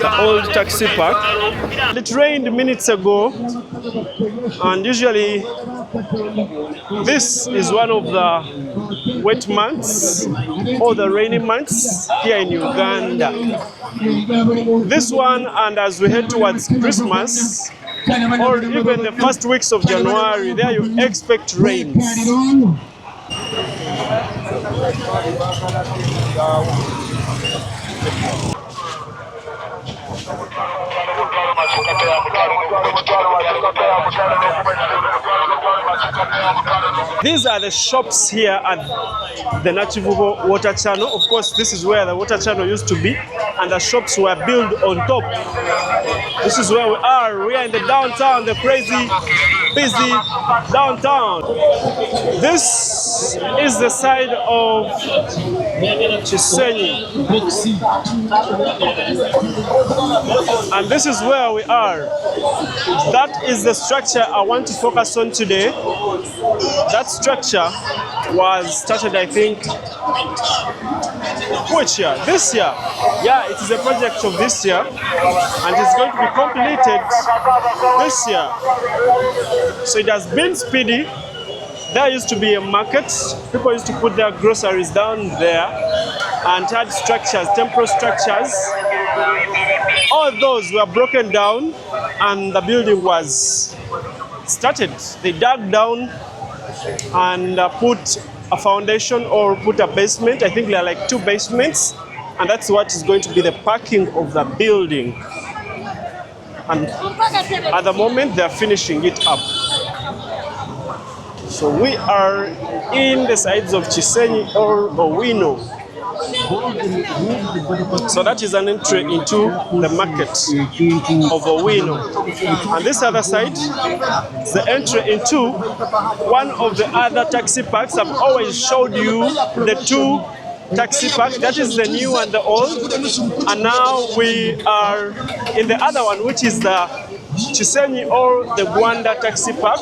the old taxi park. It rained minutes ago, and usually this is one of the wet months or the rainy months here in Uganda. This one, and as we head towards Christmas, or even the first weeks of January, there you expect rains. These are the shops here at the Nakivubo water channel. Of course, this is where the water channel used to be, and the shops were built on top. This is where we are. We are in the downtown, the crazy, busy downtown. This is the side of Chisenyi. And this is where we are. That is the structure I want to focus on today. That structure was started, I think, which year? This year. Yeah, it is a project of this year, and it's going to be completed this year. So it has been speedy. There used to be a market. People used to put their groceries down there and had structures, temporary structures. All those were broken down and the building was started. They dug down and put a foundation or put a basement. I think there are like 2 basements, and that's what is going to be the parking of the building. And at the moment they are finishing it up. So we are in the sides of Chisenyi or Owino. So that is an entry into the market of Owino. And this other side is the entry into one of the other taxi parks. I've always showed you the 2 taxi parks. That is the new and the old. And now we are in the other one, which is the Chisenyi or the Gwanda taxi park.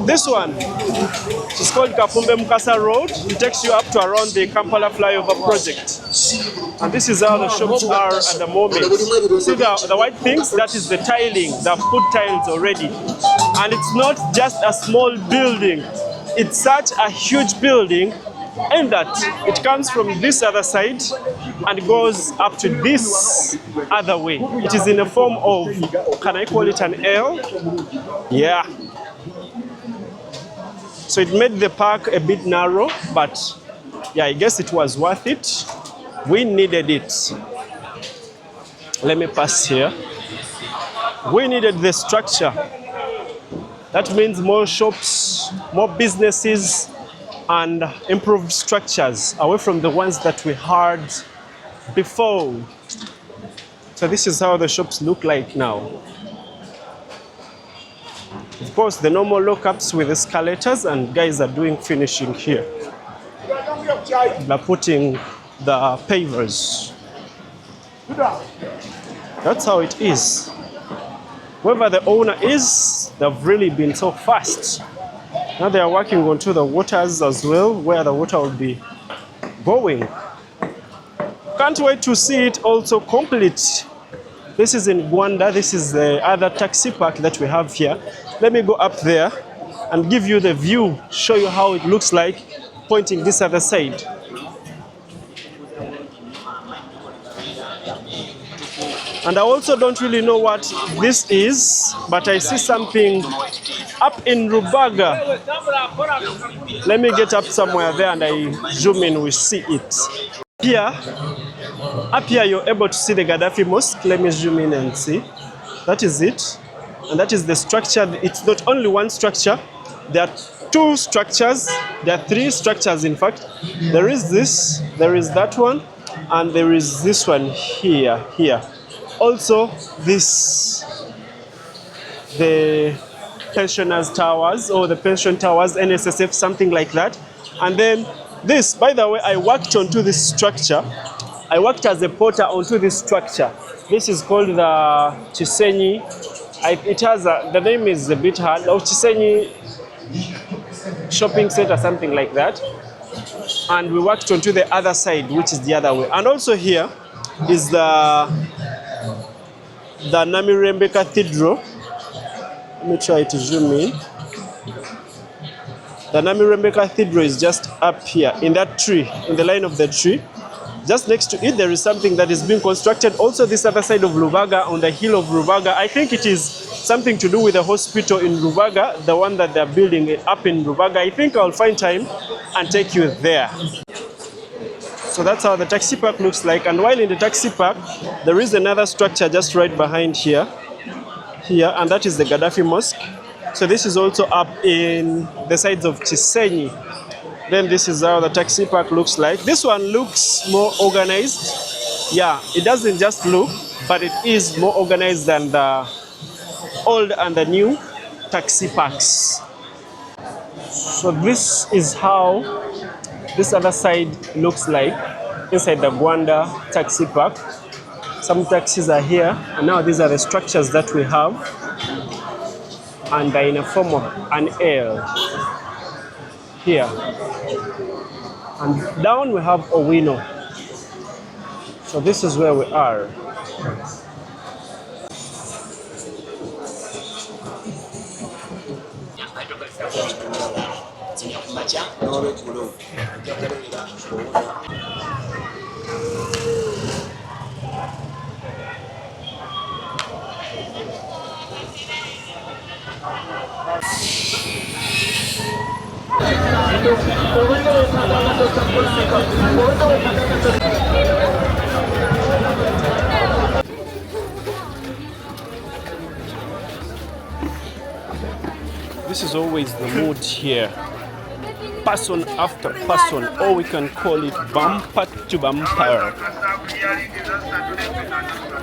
This one is called Kafumbe Mukasa Road. It takes you up to around the Kampala flyover project. And this is how the shops are at the moment. See the white things? That is the tiling. They've put tiles already. And it's not just a small building. It's such a huge building in that it comes from this other side and goes up to this other way. It is in a form of, can I call it an L? Yeah. So it made the park a bit narrow, but yeah, I guess it was worth it. We needed it. Let me pass here. We needed the structure. That means more shops, more businesses, and improved structures away from the ones that we had before. So this is how the shops look like now. Of course, the normal lockups with escalators, and guys are doing finishing here. They're putting the pavers. That's how it is. Whoever the owner is, they've really been so fast. Now they are working onto the waters as well, where the water will be going. Can't wait to see it also complete. This is in Gwanda. This is the other taxi park that we have here. Let me go up there and give you the view, show you how it looks like, pointing this other side. And I also don't really know what this is, but I see something up in Rubaga. Let me get up somewhere there and I zoom in, we see it. Up here you're able to see the Gaddafi Mosque. Let me zoom in and see. That is it. And that is the structure. It's not only one structure. There are 2 structures. There are 3 structures, in fact. There is this, there is that one, and there is this one here. Also, this, the pensioners towers or the pension towers, NSSF, something like that. And then this, by the way, I worked onto this structure. I worked as a porter onto this structure. This is called the Chisenyi. It has the name is a bit hard. Chisenyi Shopping Center, something like that. And we worked onto the other side, which is the other way. And also here is the the Namirembe Cathedral. Let me try to zoom in. The Namirembe Cathedral is just up here in that tree, in the line of the tree. Just next to it, there is something that is being constructed. Also, this other side of Rubaga, on the hill of Rubaga, I think it is something to do with the hospital in Rubaga, the one that they're building up in Rubaga. I think I'll find time and take you there. So that's how the taxi park looks like. And while in the taxi park, there is another structure just right behind here, and that is the Gaddafi Mosque. So this is also up in the sides of Chisenyi. Then this is how the taxi park looks like. This one looks more organized. Yeah, it doesn't just look, but it is more organized than the old and the new taxi parks. So this is how this other side looks like inside the Gwanda taxi park. Some taxis are here, and now these are the structures that we have, and they're in a form of an L here. And down we have Owino. So this is where we are. This is always the mood here. Person after person, or we can call it bumper to bumper.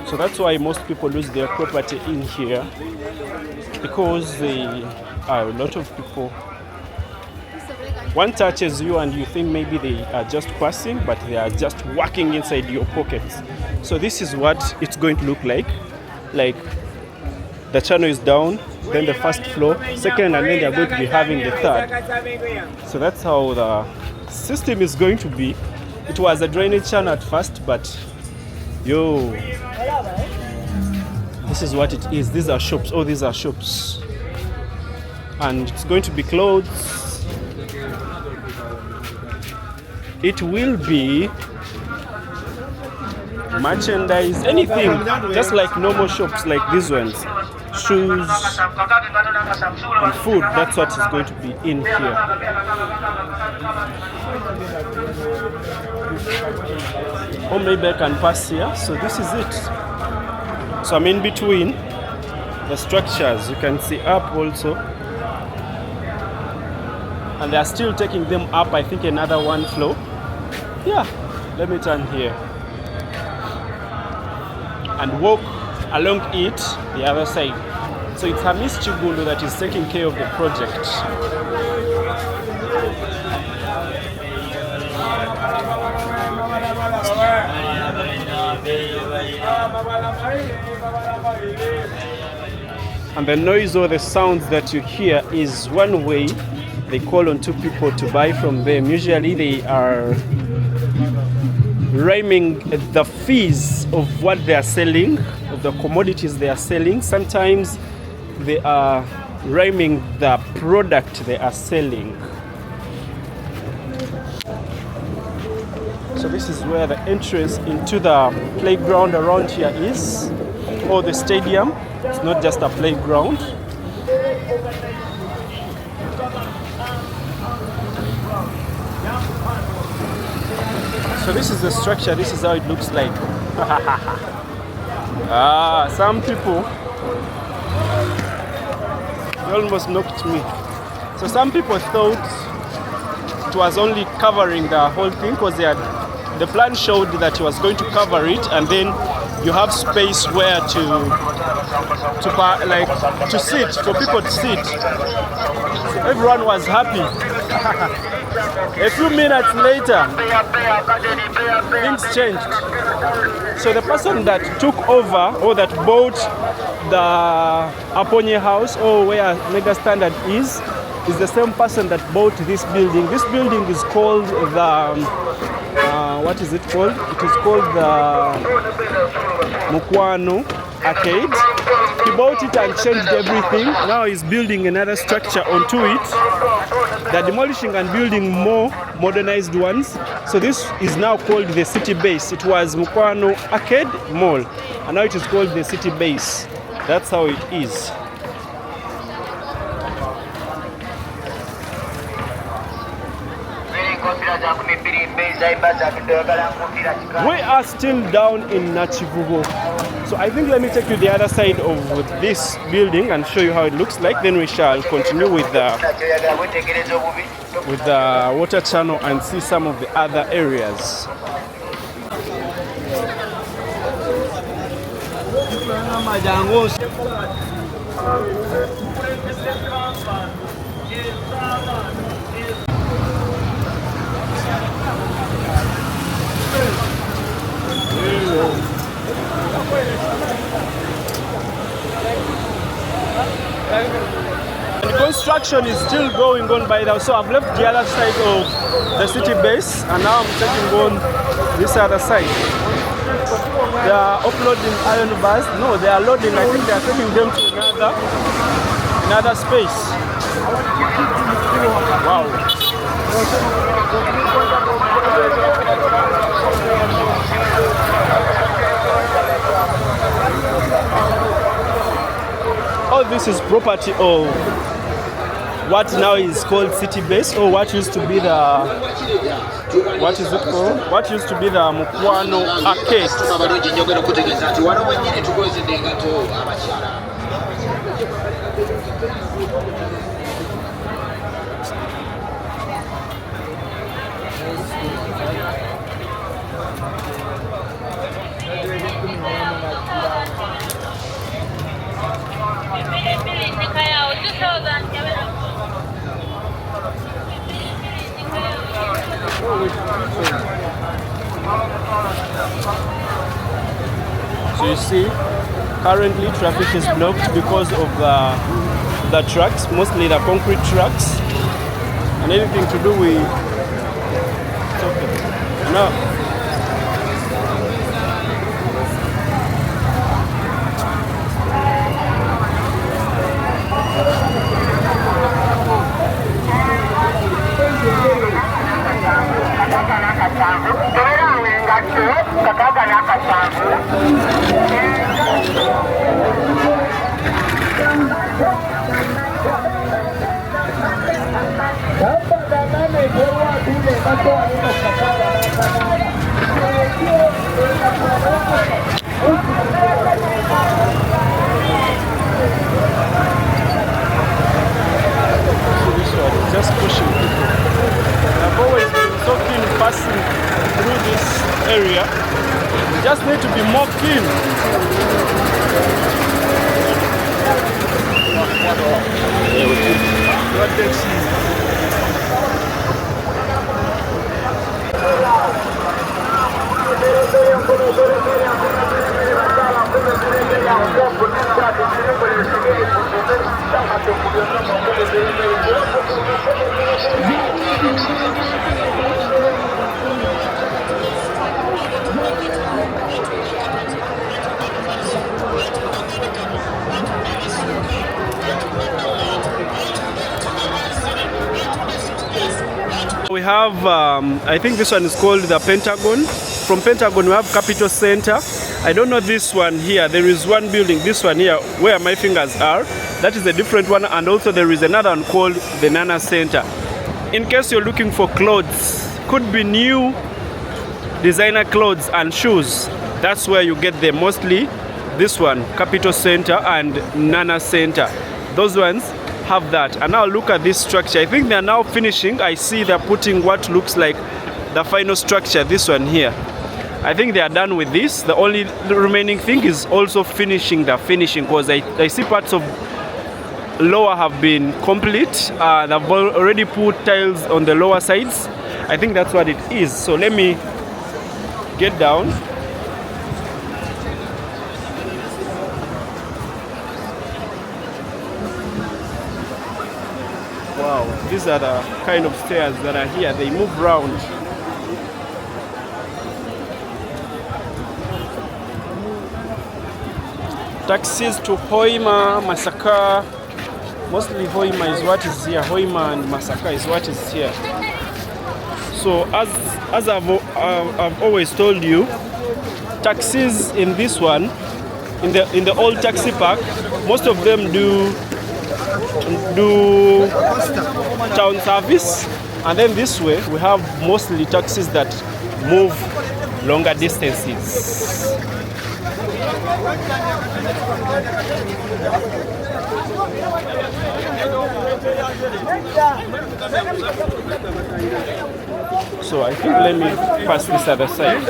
So that's why most people lose their property in here, because there are a lot of people. One touches you and you think maybe they are just passing, but they are just working inside your pockets. So this is what it's going to look like. Like the channel is down, then the first floor, second, and then they're going to be having the third. So that's how the system is going to be. It was a drainage channel at first, but this is what it is. These are shops. Oh, these are shops. And it's going to be clothes. It will be merchandise, anything, just like normal shops like these ones. Shoes and food, that's what is going to be in here. Or maybe I can pass here. So this is it. So I'm in between the structures. You can see up also. And they are still taking them up, I think another one floor. Yeah, let me turn here and walk along it the other side. So it's Hamis Chigundo that is taking care of the project. And the noise or the sounds that you hear is one way they call on two people to buy from them. Usually they are rhyming the fees of what they are selling, of the commodities they are selling. Sometimes they are rhyming the product they are selling. So this is where the entrance into the playground around here is, or the stadium. It's not just a playground. So this is the structure, this is how it looks like. Some people, they almost knocked me. So some people thought it was only covering the whole thing, because the plan showed that it was going to cover it, and then you have space where to sit, for people to sit. So everyone was happy. A few minutes later, things changed. So the person that took over, or that bought the Aponye house, or where Mega Standard is the same person that bought this building. This building is called the, what is it called? It is called the Mukwano arcade. He bought it and changed everything. Now he's building another structure onto it. They're demolishing and building more modernized ones. So this is now called the city base. It was Mukwano Arcade Mall, and now it is called the city base. That's how it is. We are still down in Nachivubo. So I think let me take you the other side of this building and show you how it looks like. Then we shall continue with the water channel and see some of the other areas. The construction is still going on by now, so I've left the other side of the city base and now I'm taking on this other side. They are uploading iron bars. No, they are loading. I think they are taking them to another space. Wow. All this is property of what now is called city base, or what used to be the, what is it called? What used to be the Mukwano Arcade. So you see, currently traffic is blocked because of the trucks, mostly the concrete trucks, and anything to do with no. Just pushing people. I've always been so keen passing through this area. We just need to be more keen. We have, I think this one is called the Pentagon. From Pentagon we have Capital Center. I don't know this one here. There is one building, this one here, where my fingers are. That is a different one, and also there is another one called the Nana Center. In case you're looking for clothes, could be new designer clothes and shoes, that's where you get them. Mostly this one, Capital Center and Nana Center. Those ones have that. And now look at this structure. I think they are now finishing. I see they're putting what looks like the final structure, this one here. I think they are done with this. The only remaining thing is also finishing the finishing, because I see parts of lower have been complete. They've already put tiles on the lower sides. I think that's what it is. So let me get down. Wow, these are the kind of stairs that are here. They move round. Taxis to Hoima, Masaka. Mostly Hoima is what is here. Hoima and Masaka is what is here. So as I've always told you, taxis in this one, in the old taxi park, most of them do town service, and then this way we have mostly taxis that move longer distances. So I think let me pass this other side.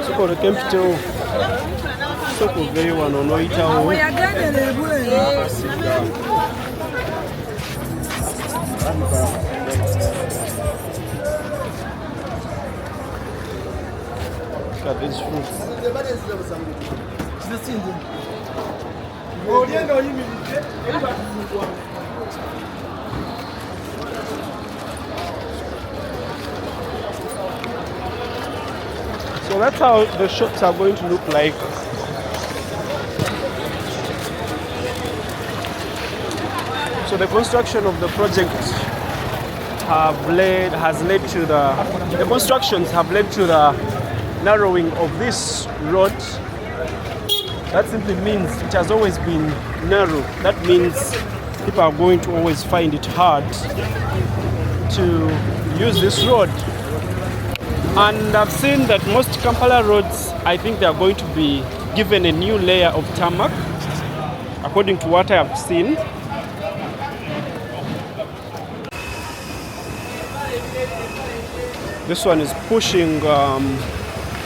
So the capital, so very one on Look at these fruits. So that's how the shops are going to look like. So the construction of the project has led to the constructions have led to the narrowing of this road. That simply means it has always been narrow. That means people are going to always find it hard to use this road. And I've seen that most Kampala roads, I think they are going to be given a new layer of tarmac, according to what I have seen. This one is pushing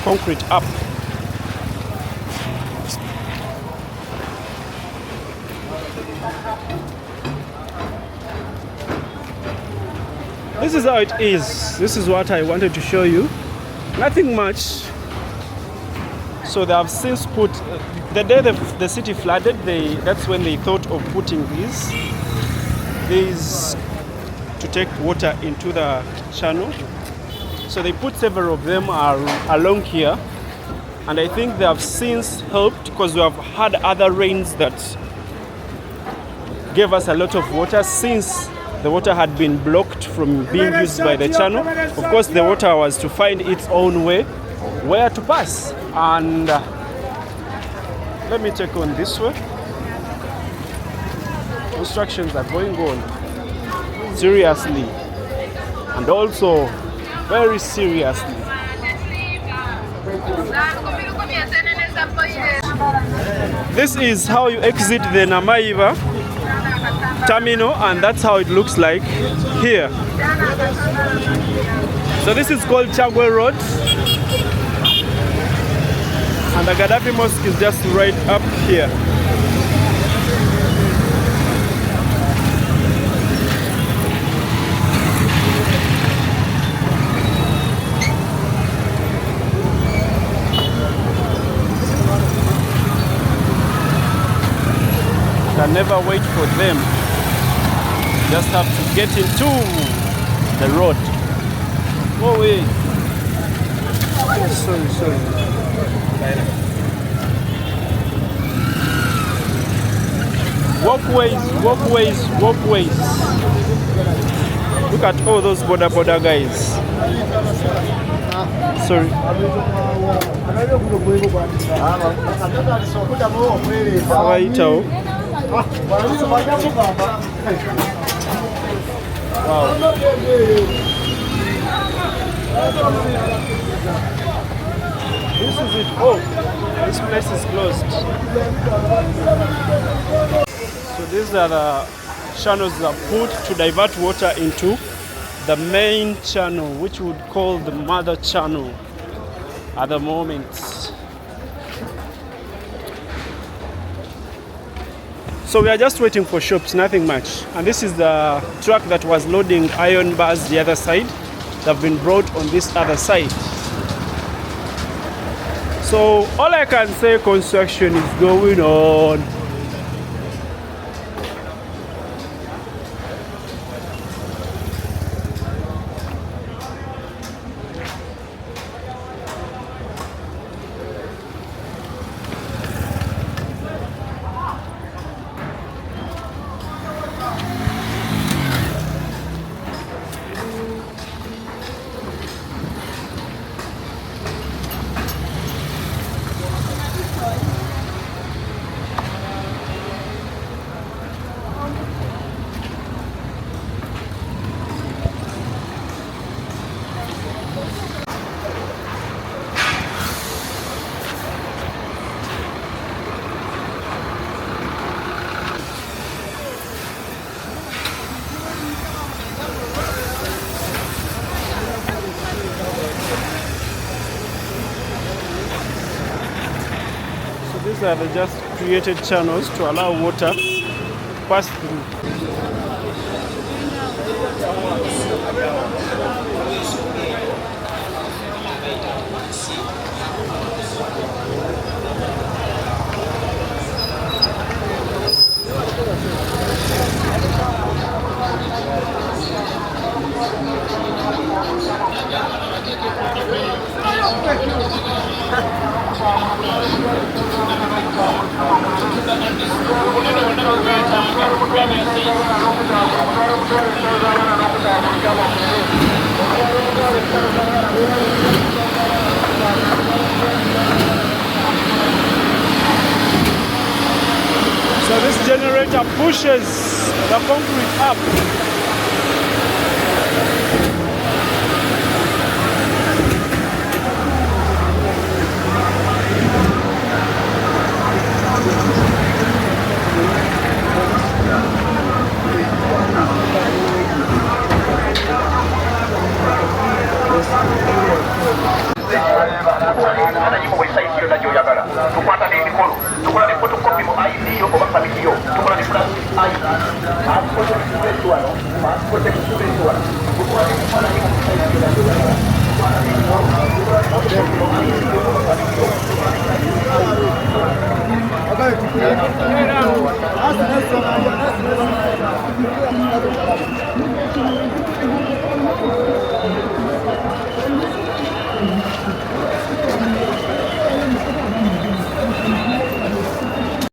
concrete up. This is how it is. This is what I wanted to show you. Nothing much. So they have since put, the day the city flooded, that's when they thought of putting these to take water into the channel. So they put several of them along here, and I think they have since helped because we have had other rains that gave us a lot of water since the water had been blocked from being used by the channel. Of course, the water was to find its own way where to pass. And let me take on this way. Constructions are going on seriously, and also very seriously. This is how you exit the Namaiva terminal, and that's how it looks like here. So this is called Chagwe Road, and the Gaddafi Mosque is just right up here. Can never wait for them. Just have to get into the road. Oh wait. Sorry. Walkways. Look at all those border guys. Sorry. Wow. This is it. Oh, this place is closed. So these are the channels that are put to divert water into the main channel, which we would call the mother channel at the moment. So we are just waiting for shops, nothing much. And this is the truck that was loading iron bars the other side that have been brought on this other side. So all I can say, construction is going on. These are the just created channels to allow water to pass through. So this generator pushes the concrete up. Ay, más cosas que